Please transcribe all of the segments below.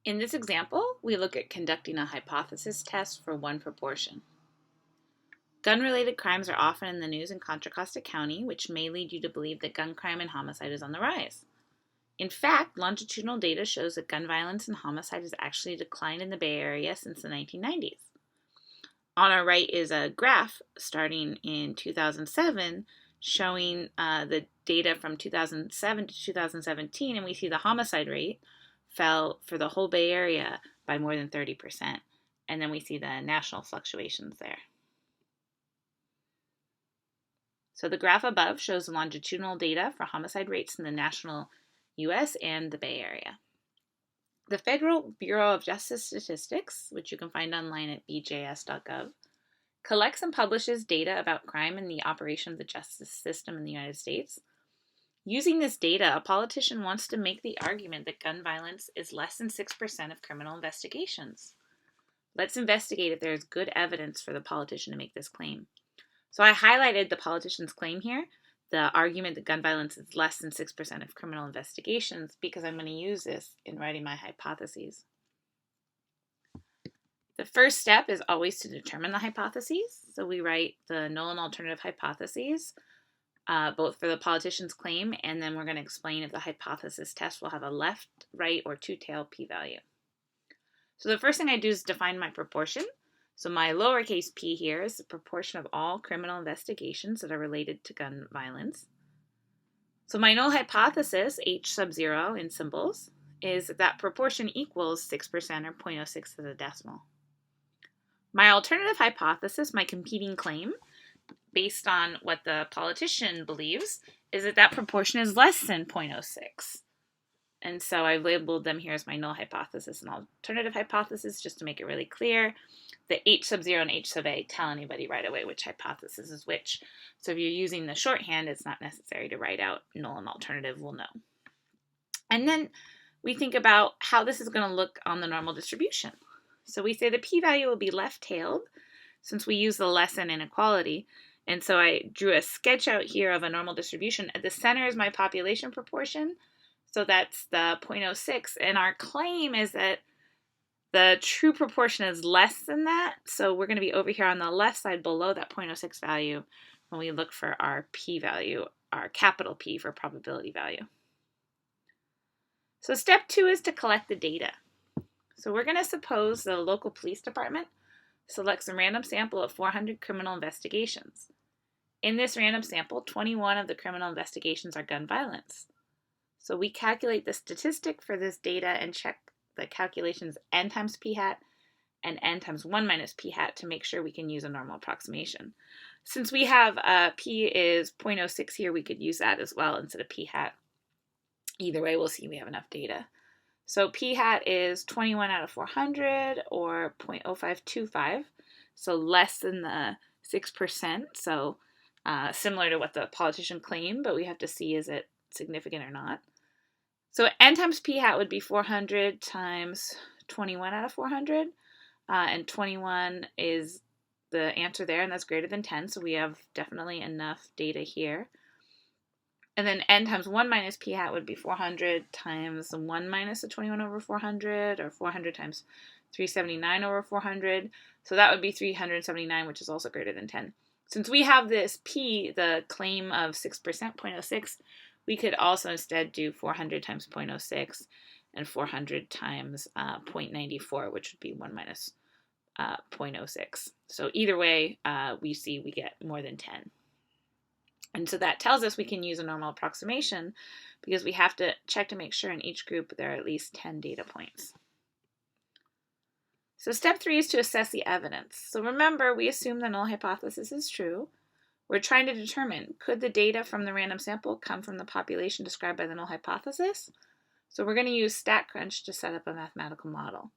In this example, we look at conducting a hypothesis test for one proportion. Gun-related crimes are often in the news in Contra Costa County, which may lead you to believe that gun crime and homicide is on the rise. In fact, longitudinal data shows that gun violence and homicide has actually declined in the Bay Area since the 1990s. On our right is a graph starting in 2007 showing the data from 2007 to 2017, and we see the homicide rate fell for the whole Bay Area by more than 30%. And then we see the national fluctuations there. So the graph above shows the longitudinal data for homicide rates in the national US and the Bay Area. The Federal Bureau of Justice Statistics, which you can find online at bjs.gov, collects and publishes data about crime and the operation of the justice system in the United States. Using this data, a politician wants to make the argument that gun violence is less than 6% of criminal investigations. Let's investigate if there is good evidence for the politician to make this claim. So I highlighted the politician's claim here, the argument that gun violence is less than 6% of criminal investigations, because I'm going to use this in writing my hypotheses. The first step is always to determine the hypotheses. So we write the null and alternative hypotheses, both for the politician's claim, and then we're going to explain if the hypothesis test will have a left, right, or two-tailed p-value. So the first thing I do is define my proportion. So my lowercase p here is the proportion of all criminal investigations that are related to gun violence. So my null hypothesis, h sub 0 in symbols, is that proportion equals 6% or 0.06 as a decimal. My alternative hypothesis, my competing claim, based on what the politician believes, is that that proportion is less than 0.06. And so I've labeled them here as my null hypothesis and alternative hypothesis just to make it really clear. The h sub 0 and h sub a tell anybody right away which hypothesis is which. So if you're using the shorthand, it's not necessary to write out null and alternative, we'll know. And then we think about how this is going to look on the normal distribution. So we say the p-value will be left-tailed since we use the lesson inequality. And so I drew a sketch out here of a normal distribution. At the center is my population proportion. So that's the 0.06. And our claim is that the true proportion is less than that. So we're going to be over here on the left side below that 0.06 value when we look for our p-value, our capital P for probability value. So step 2 is to collect the data. So we're going to suppose the local police department selects a random sample of 400 criminal investigations. In this random sample, 21 of the criminal investigations are gun violence. So we calculate the statistic for this data and check the calculations n times p hat and n times 1 minus p hat to make sure we can use a normal approximation. Since we have p is 0.06 here, we could use that as well instead of p hat. Either way, we'll see we have enough data. So p hat is 21 out of 400 or 0.0525, so less than the 6%, so similar to what the politician claimed, but we have to see is it significant or not. So n times p hat would be 400 times 21 out of 400, and 21 is the answer there, and that's greater than 10, so we have definitely enough data here. And then n times 1 minus p hat would be 400 times 1 minus the 21 over 400, or 400 times 379 over 400. So that would be 379, which is also greater than 10. Since we have this p, the claim of 6%, 0.06, we could also instead do 400 times 0.06 and 400 times 0.94, which would be 1 minus 0.06. So either way, we see we get more than 10. And so that tells us we can use a normal approximation because we have to check to make sure in each group there are at least 10 data points. So step 3 is to assess the evidence. So remember, we assume the null hypothesis is true. We're trying to determine, could the data from the random sample come from the population described by the null hypothesis? So we're going to use StatCrunch to set up a mathematical model.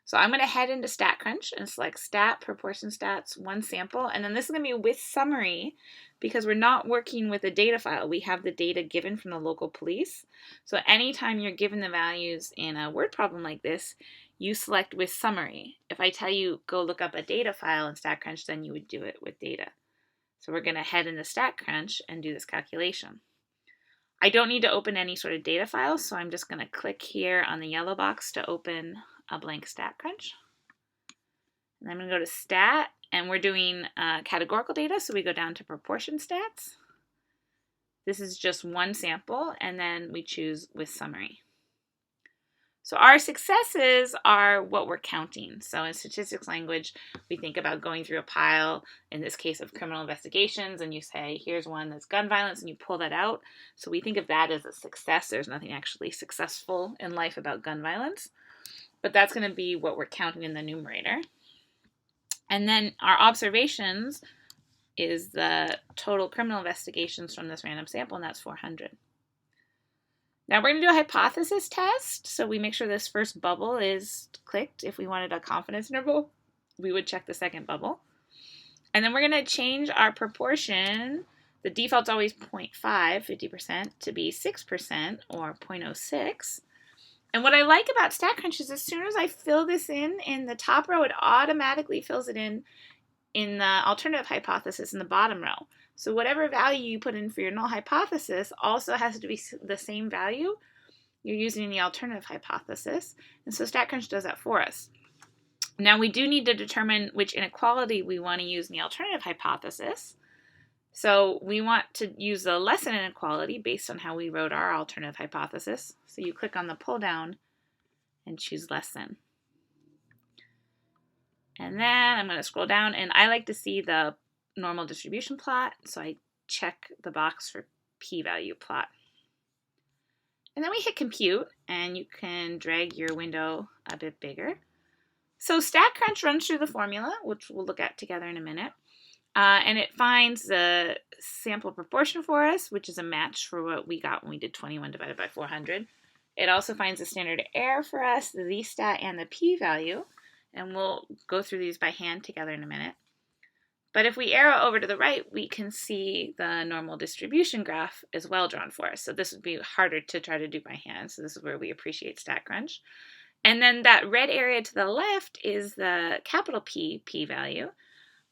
So I'm going to head into StatCrunch and select Stat, Proportion Stats, one sample, and then this is going to be with summary because we're not working with a data file. We have the data given from the local police. So anytime you're given the values in a word problem like this, you select with summary. If I tell you go look up a data file in StatCrunch, then you would do it with data. So we're going to head into StatCrunch and do this calculation. I don't need to open any sort of data files, so I'm just going to click here on the yellow box to open a blank StatCrunch. And I'm going to go to Stat, and we're doing categorical data, so we go down to Proportion Stats. This is just one sample, and then we choose with Summary. So our successes are what we're counting. So in statistics language, we think about going through a pile, in this case of criminal investigations, and you say, here's one that's gun violence, and you pull that out. So we think of that as a success. There's nothing actually successful in life about gun violence. But that's going to be what we're counting in the numerator. And then our observations is the total criminal investigations from this random sample, and that's 400. Now we're going to do a hypothesis test. So we make sure this first bubble is clicked. If we wanted a confidence interval, we would check the second bubble. And then we're going to change our proportion. The default's always 0.5, 50%, to be 6% or 0.06. And what I like about StatCrunch is as soon as I fill this in the top row, it automatically fills it in the alternative hypothesis in the bottom row. So whatever value you put in for your null hypothesis also has to be the same value you're using in the alternative hypothesis. And so StatCrunch does that for us. Now we do need to determine which inequality we want to use in the alternative hypothesis. So we want to use the less than inequality based on how we wrote our alternative hypothesis. So you click on the pull down and choose less than. And then I'm going to scroll down, and I like to see the normal distribution plot, so I check the box for p-value plot. And then we hit compute, and you can drag your window a bit bigger. So StatCrunch runs through the formula, which we'll look at together in a minute, and it finds the sample proportion for us, which is a match for what we got when we did 21 divided by 400. It also finds the standard error for us, the z-stat, and the p-value, and we'll go through these by hand together in a minute. But if we arrow over to the right, we can see the normal distribution graph is well drawn for us. So this would be harder to try to do by hand. So this is where we appreciate StatCrunch. And then that red area to the left is the capital P p-value.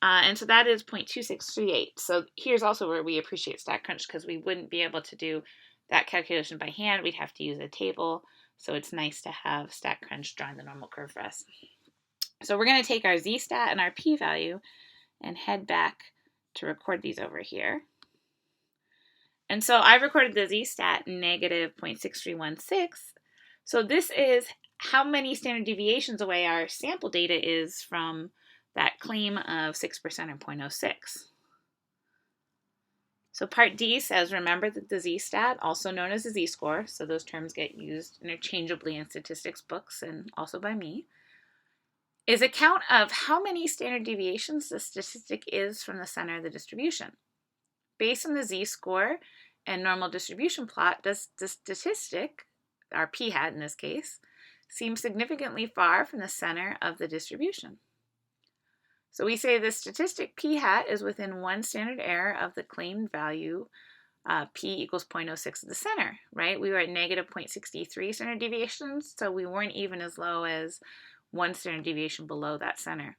And so that is 0.2638. So here's also where we appreciate StatCrunch, because we wouldn't be able to do that calculation by hand. We'd have to use a table. So it's nice to have StatCrunch drawing the normal curve for us. So we're going to take our z-stat and our p-value and head back to record these over here. And so I've recorded the z-stat negative 0.6316. So this is how many standard deviations away our sample data is from that claim of 6% or 0.06. So part D says, remember that the z-stat, also known as the z-score, so those terms get used interchangeably in statistics books and also by me, is a count of how many standard deviations the statistic is from the center of the distribution. Based on the z-score and normal distribution plot, does the statistic, our p-hat in this case, seem significantly far from the center of the distribution? So we say the statistic p-hat is within one standard error of the claimed value p equals 0.06 of the center, right? We were at negative 0.63 standard deviations, so we weren't even as low as one standard deviation below that center.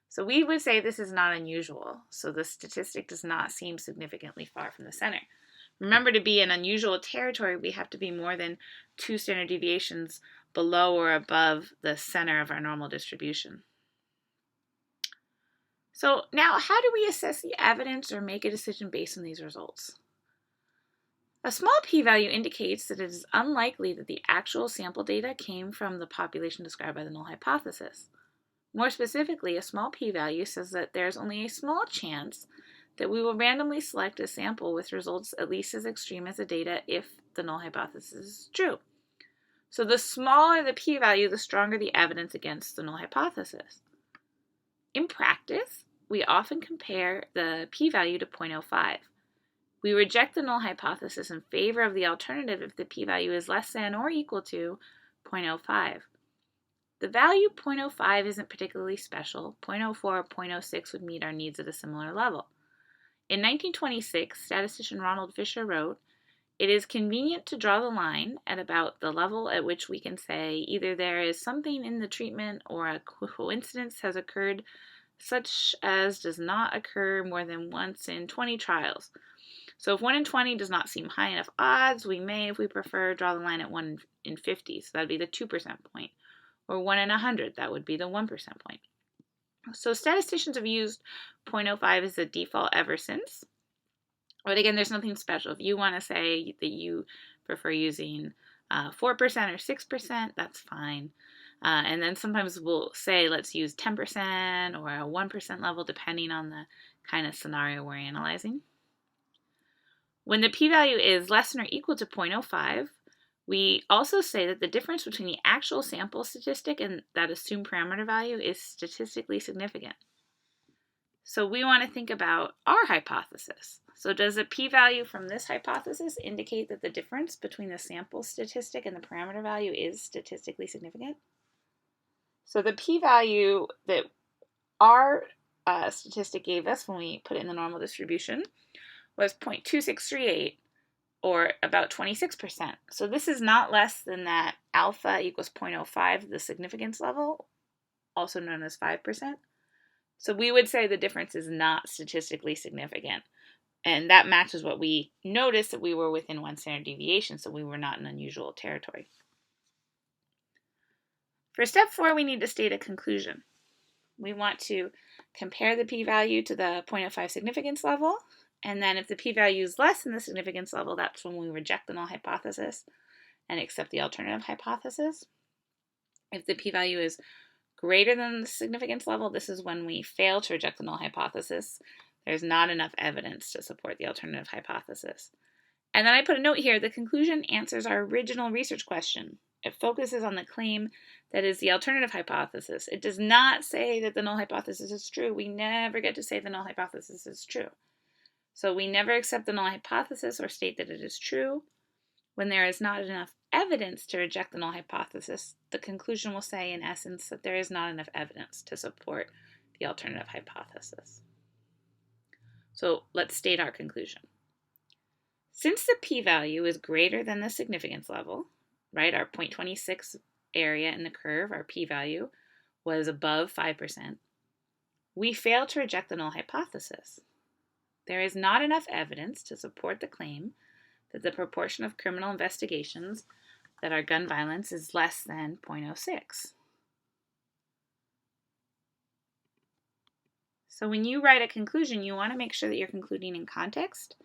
So we would say this is not unusual. So the statistic does not seem significantly far from the center. Remember, to be in unusual territory, we have to be more than 2 standard deviations below or above the center of our normal distribution. So now, how do we assess the evidence or make a decision based on these results? A small p-value indicates that it is unlikely that the actual sample data came from the population described by the null hypothesis. More specifically, a small p-value says that there's only a small chance that we will randomly select a sample with results at least as extreme as the data if the null hypothesis is true. So the smaller the p-value, the stronger the evidence against the null hypothesis. In practice, we often compare the p-value to 0.05. We reject the null hypothesis in favor of the alternative if the p-value is less than or equal to 0.05. The value 0.05 isn't particularly special. 0.04 or 0.06 would meet our needs at a similar level. In 1926, statistician Ronald Fisher wrote, "It is convenient to draw the line at about the level at which we can say either there is something in the treatment or a coincidence has occurred such as does not occur more than once in 20 trials. So if 1 in 20 does not seem high enough odds, we may, if we prefer, draw the line at 1 in 50. So that would be the 2% point. Or 1 in 100, that would be the 1% point. So statisticians have used 0.05 as the default ever since. But again, there's nothing special. If you want to say that you prefer using 4% or 6%, that's fine. And then sometimes we'll say let's use 10% or a 1% level depending on the kind of scenario we're analyzing. When the p-value is less than or equal to 0.05, we also say that the difference between the actual sample statistic and that assumed parameter value is statistically significant. So we want to think about our hypothesis. So does the p-value from this hypothesis indicate that the difference between the sample statistic and the parameter value is statistically significant? So the p-value that our statistic gave us when we put it in the normal distribution was 0.2638, or about 26%. So this is not less than that alpha equals 0.05, the significance level, also known as 5%. So we would say the difference is not statistically significant. And that matches what we noticed, that we were within 1 standard deviation, so we were not in unusual territory. For step 4, we need to state a conclusion. We want to compare the p-value to the 0.05 significance level, and then if the p-value is less than the significance level, that's when we reject the null hypothesis and accept the alternative hypothesis. If the p-value is greater than the significance level, this is when we fail to reject the null hypothesis. There's not enough evidence to support the alternative hypothesis. And then I put a note here, the conclusion answers our original research question. It focuses on the claim that is the alternative hypothesis. It does not say that the null hypothesis is true. We never get to say the null hypothesis is true. So we never accept the null hypothesis or state that it is true. When there is not enough evidence to reject the null hypothesis, the conclusion will say, in essence, that there is not enough evidence to support the alternative hypothesis. So let's state our conclusion. Since the p-value is greater than the significance level, right, our 0.26 area in the curve, our p-value, was above 5%, we fail to reject the null hypothesis. There is not enough evidence to support the claim that the proportion of criminal investigations that are gun violence is less than 0.06. So when you write a conclusion, you want to make sure that you're concluding in context.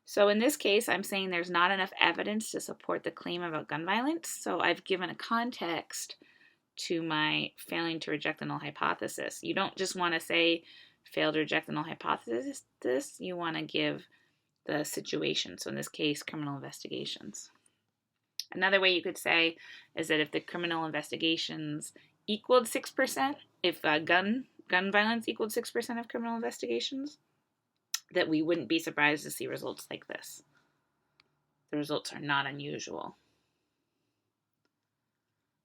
So in this case, I'm saying there's not enough evidence to support the claim about gun violence, so I've given a context to my failing to reject the null hypothesis. You don't just want to say fail to reject the null hypothesis, you want to give the situation. So in this case, criminal investigations. Another way you could say is that if the criminal investigations equaled 6%, if gun violence equaled 6% of criminal investigations, that we wouldn't be surprised to see results like this. The results are not unusual.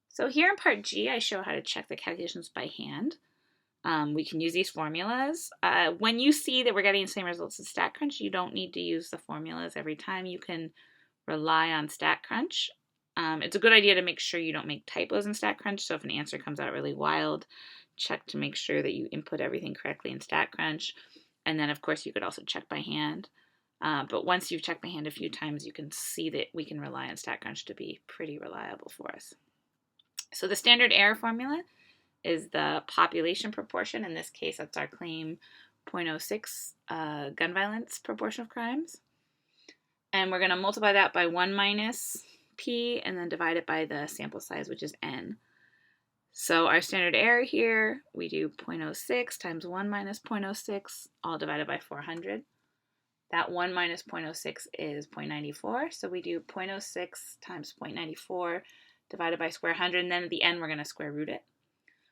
So here in part G, I show how to check the calculations by hand. We can use these formulas. When you see that we're getting the same results as StatCrunch, you don't need to use the formulas every time. You can rely on StatCrunch. It's a good idea to make sure you don't make typos in StatCrunch, so if an answer comes out really wild, check to make sure that you input everything correctly in StatCrunch. And then, of course, you could also check by hand. But once you've checked by hand a few times, you can see that we can rely on StatCrunch to be pretty reliable for us. So the standard error formula is the population proportion. In this case, that's our claim 0.06 gun violence proportion of crimes. And we're going to multiply that by 1 minus p and then divide it by the sample size, which is n. So our standard error here, we do 0.06 times 1 minus 0.06, all divided by 400. That 1 minus 0.06 is 0.94, so we do 0.06 times 0.94 divided by square 100, and then at the end we're going to square root it.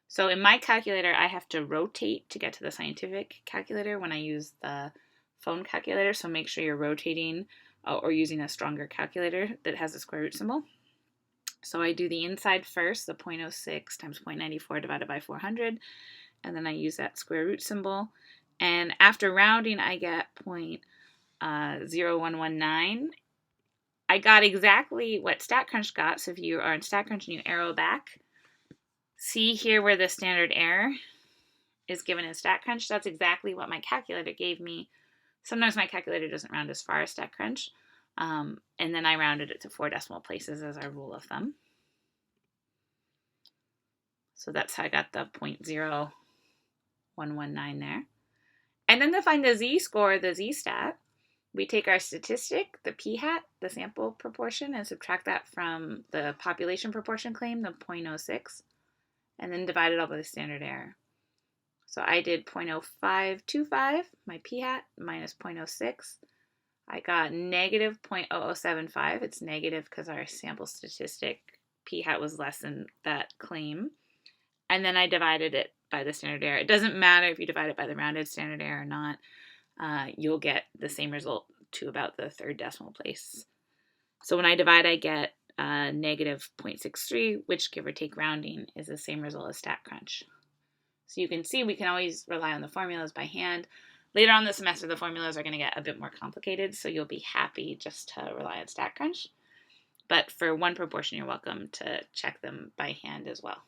So in my calculator, I have to rotate to get to the scientific calculator when I use the phone calculator, so make sure you're rotating or using a stronger calculator that has a square root symbol. So I do the inside first, the 0.06 times 0.94 divided by 400, and then I use that square root symbol. And after rounding, I get 0.0119. I got exactly what StatCrunch got, so if you are in StatCrunch and you arrow back, see here where the standard error is given in StatCrunch, that's exactly what my calculator gave me Sometimes my calculator doesn't round as far as StatCrunch, and then I rounded it to 4 decimal places as our rule of thumb. So that's how I got the 0.0119 there. And then to find the z-score, the z-stat, we take our statistic, the p-hat, the sample proportion, and subtract that from the population proportion claim, the 0.06, and then divide it all by the standard error. So I did 0.0525, my p-hat, minus 0.06. I got negative 0.0075. It's negative because our sample statistic p-hat was less than that claim. And then I divided it by the standard error. It doesn't matter if you divide it by the rounded standard error or not. You'll get the same result to about the 3rd decimal place. So when I divide, I get negative 0.63, which, give or take rounding, is the same result as StatCrunch. So you can see we can always rely on the formulas by hand. Later on this semester, the formulas are going to get a bit more complicated, so you'll be happy just to rely on StatCrunch. But for one proportion, you're welcome to check them by hand as well.